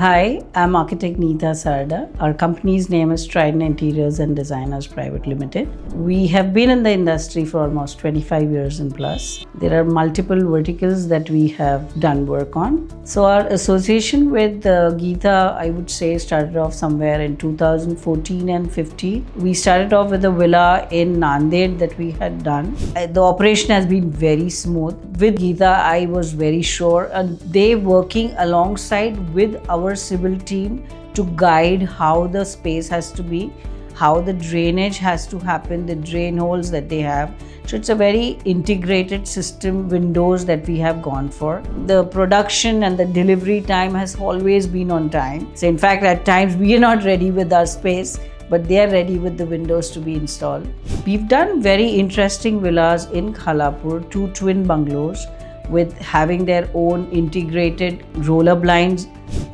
Hi, I'm architect Neeta Sarda. Our company's name is Trident Interiors and Designers Private Limited. We have been in the industry for almost 25 years and plus. There are multiple verticals that we have done work on. So our association with Geeta, I would say, started off somewhere in 2014 and 15. We started off with a villa in Nanded that we had done. The operation has been very smooth. With Geeta, I was very sure, and they working alongside with our civil team to guide how the space has to be, how the drainage has to happen, the drain holes that they have. So it's a very integrated system, windows that we have gone for. The production and the delivery time has always been on time. So in fact, at times we are not ready with our space, but they are ready with the windows to be installed. We've done very interesting villas in Khalapur, 2 twin bungalows with having their own integrated roller blinds.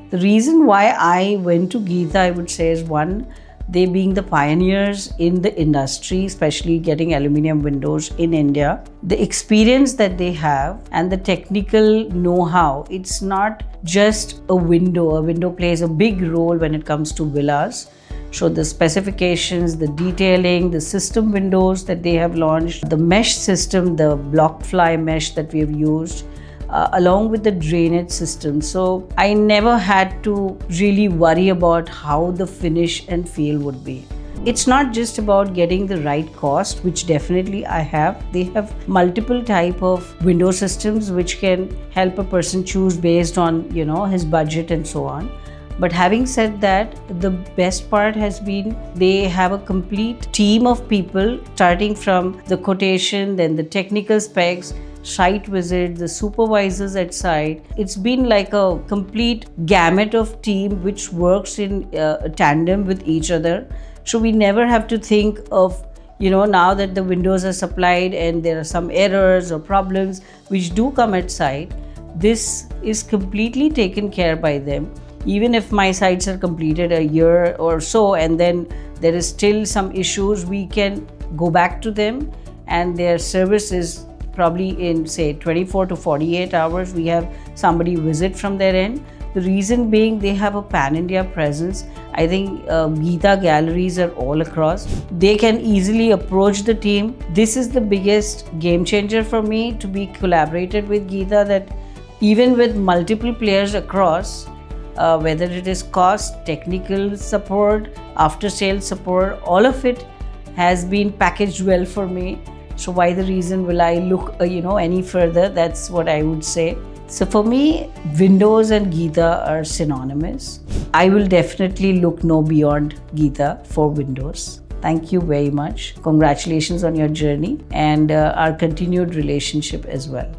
The reason why I went to Geeta, I would say, is one, they being the pioneers in the industry, especially getting aluminium windows in India. The experience that they have and the technical know-how, it's not just a window. A window plays a big role when it comes to villas. So the specifications, the detailing, the system windows that they have launched, the mesh system, the block fly mesh that we have used, along with the drainage system. So I never had to really worry about how the finish and feel would be. It's not just about getting the right cost, which definitely I have. They have multiple type of window systems which can help a person choose based on, his budget and so on. But having said that, the best part has been they have a complete team of people, starting from the quotation, then the technical specs, site visit, the supervisors at site. It's been like a complete gamut of team which works in tandem with each other. So we never have to think of, now that the windows are supplied and there are some errors or problems which do come at site, this is completely taken care by them. Even if my sites are completed a year or so and then there is still some issues, we can go back to them, and their service is probably in, say, 24 to 48 hours. We have somebody visit from their end. The reason being they have a pan-India presence. I think Geeta galleries are all across. They can easily approach the team. This is the biggest game changer for me, to be collaborated with Geeta, that even with multiple players across, whether it is cost, technical support, after sales support, all of it has been packaged well for me. So why the reason will I look any further? That's what I would say. So for me, windows and Geeta are synonymous. I will definitely look no beyond Geeta for windows. Thank you very much. Congratulations on your journey and our continued relationship as well.